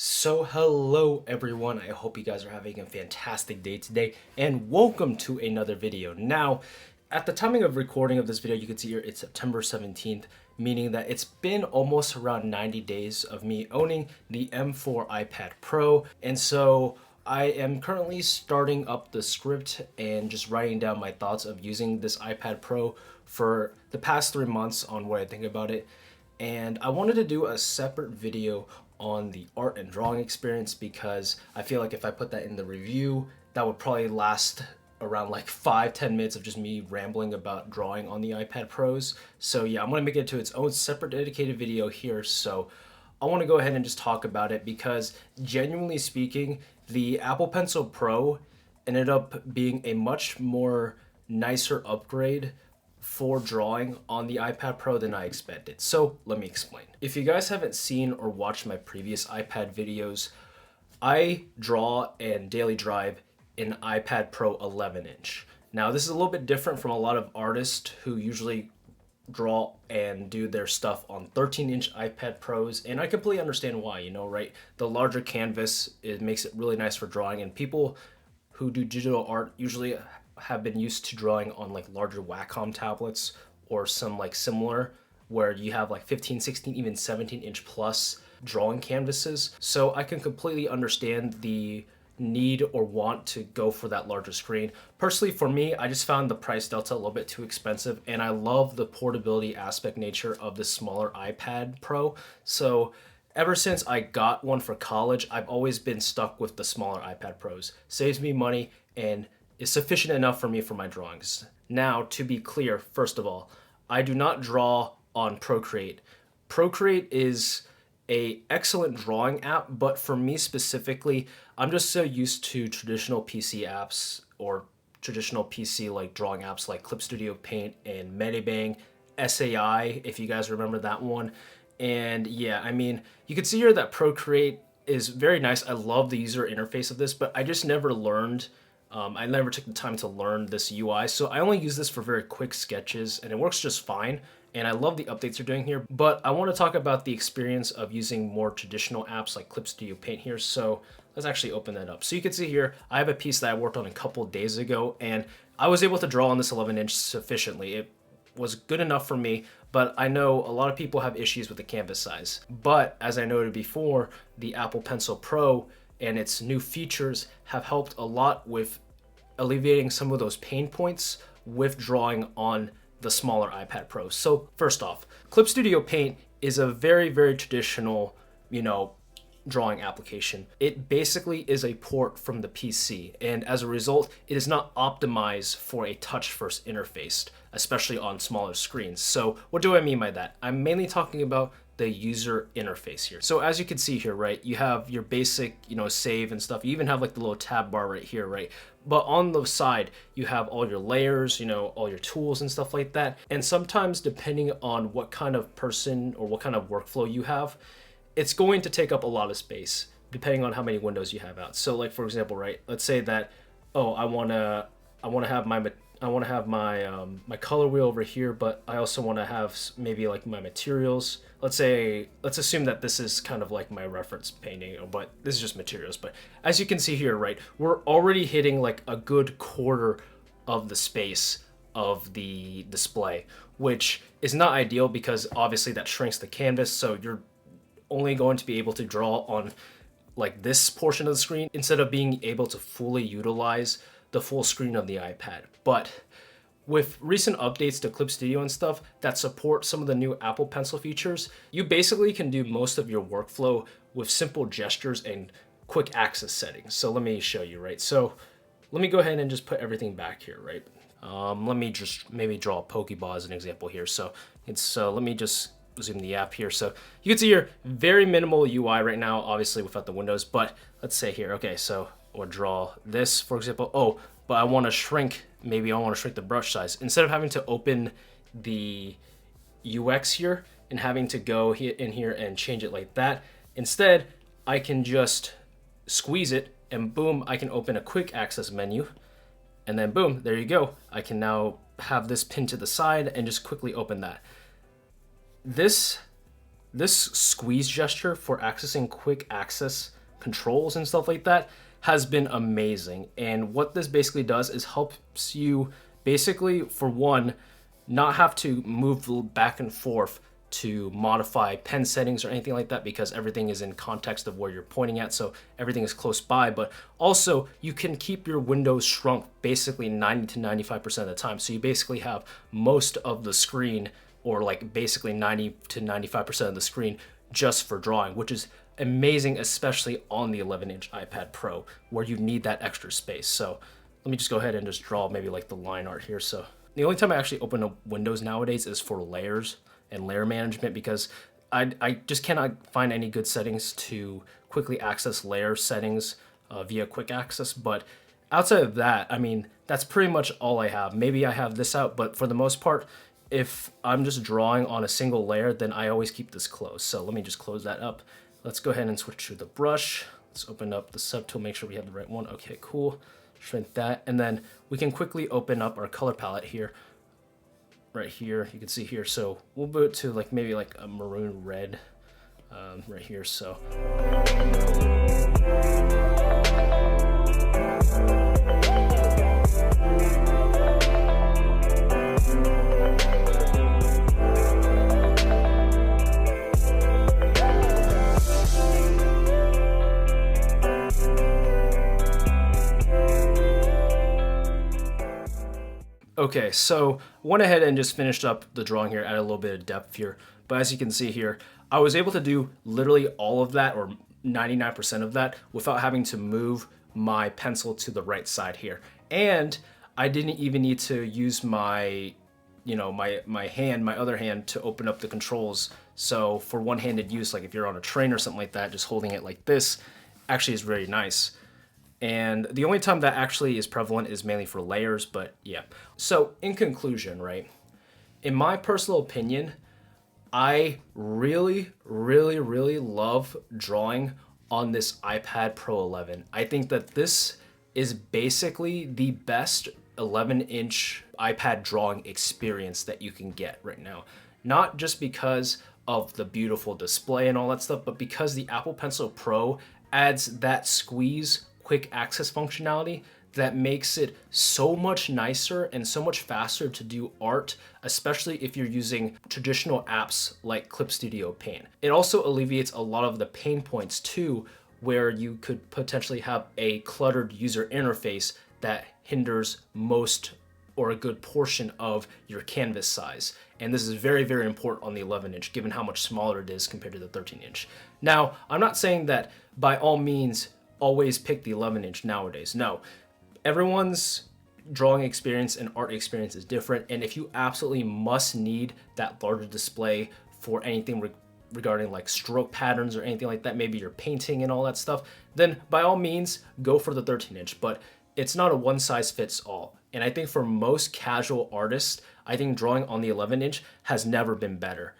So hello everyone, I hope you guys are having a fantastic day today and welcome to another video. Now, at the timing of recording of this video, you can see here it's September 17th, meaning that it's been almost around 90 days of me owning the M4 iPad Pro. And so I am currently starting up the script and just writing down my thoughts of using this iPad Pro for the past 3 months on what I think about it. And I wanted to do a separate video on the art and drawing experience because I feel like if I put that in the review, that would probably last around like 5-10 minutes of just me rambling about drawing on the iPad Pros. So yeah, I'm gonna make it to its own separate dedicated video here. So I want to go ahead and just talk about it because genuinely speaking, the Apple Pencil Pro ended up being a much more nicer upgrade for drawing on the iPad Pro than I expected. So let me explain. If you guys haven't seen or watched my previous iPad videos, I draw and daily drive in iPad Pro 11-inch. Now this is a little bit different from a lot of artists who usually draw and do their stuff on 13-inch iPad Pros, and I completely understand why, right? The larger canvas, it makes it really nice for drawing, and people who do digital art usually have been used to drawing on like larger Wacom tablets or some like similar where you have like 15, 16, even 17-inch plus drawing canvases. So I can completely understand the need or want to go for that larger screen. Personally, for me, I just found the price delta a little bit too expensive, and I love the portability aspect nature of the smaller iPad Pro. So ever since I got one for college, I've always been stuck with the smaller iPad Pros. Saves me money and is sufficient enough for me for my drawings. Now, to be clear, first of all, I do not draw on Procreate. Procreate is a excellent drawing app, but for me specifically, I'm just so used to traditional PC apps or traditional PC like drawing apps like Clip Studio Paint and Medibang, SAI, if you guys remember that one. And yeah, I mean, you can see here that Procreate is very nice. I love the user interface of this, but I just never learned I never took the time to learn this UI, so I only use this for very quick sketches, and it works just fine. And I love the updates they're doing here, but I want to talk about the experience of using more traditional apps like Clip Studio Paint here. So let's actually open that up. So you can see here, I have a piece that I worked on a couple days ago, and I was able to draw on this 11-inch sufficiently. It was good enough for me, but I know a lot of people have issues with the canvas size. But as I noted before, the Apple Pencil Pro and its new features have helped a lot with alleviating some of those pain points with drawing on the smaller iPad Pro. So first off, Clip Studio Paint is a very, very traditional, drawing application. It basically is a port from the PC, and as a result, it is not optimized for a touch-first interface, especially on smaller screens. So what do I mean by that? I'm mainly talking about the user interface here. So as you can see here, right, you have your basic, save and stuff. You even have like the little tab bar right here, right? But on the side, you have all your layers, all your tools and stuff like that. And sometimes depending on what kind of person or what kind of workflow you have, it's going to take up a lot of space depending on how many windows you have out. So like, for example, right, let's say that, oh, I want to have my color wheel over here, but I also want to have maybe like my materials. Let's assume that this is kind of like my reference painting, but this is just materials. But as you can see here, right, we're already hitting like a good quarter of the space of the display, which is not ideal because obviously that shrinks the canvas. So you're only going to be able to draw on like this portion of the screen instead of being able to fully utilize the full screen of the iPad. But with recent updates to Clip Studio and stuff that support some of the new Apple Pencil features, you basically can do most of your workflow with simple gestures and quick access settings. So let me show you, right? So let me go ahead and just put everything back here, right? Let me just maybe draw a Pokeball as an example here. So let me just zoom the app here. So you can see here, very minimal UI right now, obviously without the windows, but let's say here, okay, so or draw this, for example. Oh, but I want to shrink, maybe I want to shrink the brush size. Instead of having to open the UX here and having to go in here and change it like that, instead, I can just squeeze it and boom, I can open a quick access menu. And then boom, there you go. I can now have this pinned to the side and just quickly open that. This this squeeze gesture for accessing quick access controls and stuff like that has been amazing. And what this basically does is helps you basically, for one, not have to move back and forth to modify pen settings or anything like that, because everything is in context of where you're pointing at, so everything is close by. But also you can keep your windows shrunk basically 90 to 95% of the time, so you basically have most of the screen, or like basically 90 to 95% of the screen, just for drawing, which is amazing, especially on the 11-inch iPad Pro where you need that extra space. So let me just go ahead and just draw maybe like the line art here. So the only time I actually open up Windows nowadays is for layers and layer management, because I just cannot find any good settings to quickly access layer settings via quick access. But outside of that, I mean, that's pretty much all I have. Maybe I have this out, but for the most part, if I'm just drawing on a single layer, then I always keep this closed. So let me just close that up. Let's go ahead and switch to the brush. Let's open up the subtool, make sure we have the right one. Okay, cool. Shrink that. And then we can quickly open up our color palette here. Right here, you can see here. So we'll move it to like maybe like a maroon red right here. So. Okay, so went ahead and just finished up the drawing here, added a little bit of depth here. But as you can see here, I was able to do literally all of that, or 99% of that, without having to move my pencil to the right side here. And I didn't even need to use my, my other hand to open up the controls. So for one-handed use, like if you're on a train or something like that, just holding it like this actually is very nice. And the only time that actually is prevalent is mainly for layers, but yeah. So in conclusion, right, in my personal opinion, I really, really, really love drawing on this iPad Pro 11. I think that this is basically the best 11-inch iPad drawing experience that you can get right now. Not just because of the beautiful display and all that stuff, but because the Apple Pencil Pro adds that squeeze quick access functionality that makes it so much nicer and so much faster to do art, especially if you're using traditional apps like Clip Studio Paint. It also alleviates a lot of the pain points too, where you could potentially have a cluttered user interface that hinders most or a good portion of your canvas size. And this is very, very important on the 11-inch, given how much smaller it is compared to the 13-inch. Now, I'm not saying that by all means always pick the 11-inch nowadays. No, everyone's drawing experience and art experience is different, and if you absolutely must need that larger display for anything regarding like stroke patterns or anything like that, maybe you're painting and all that stuff, then by all means go for the 13-inch. But it's not a one size fits all. And I think for most casual artists, I think drawing on the 11-inch has never been better.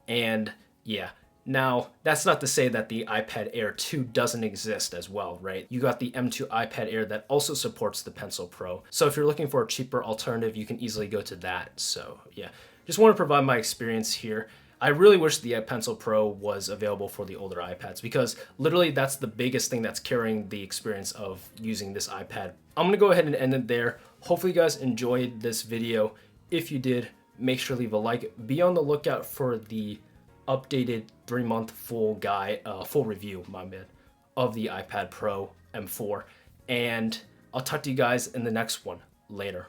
And yeah. Now, that's not to say that the iPad Air 2 doesn't exist as well, right? You got the M2 iPad Air that also supports the Pencil Pro. So if you're looking for a cheaper alternative, you can easily go to that. So yeah, just want to provide my experience here. I really wish the Pencil Pro was available for the older iPads, because literally that's the biggest thing that's carrying the experience of using this iPad. I'm gonna go ahead and end it there. Hopefully you guys enjoyed this video. If you did, make sure to leave a like. Be on the lookout for the updated 3-month full review, of the iPad Pro M4. And I'll talk to you guys in the next one. Later.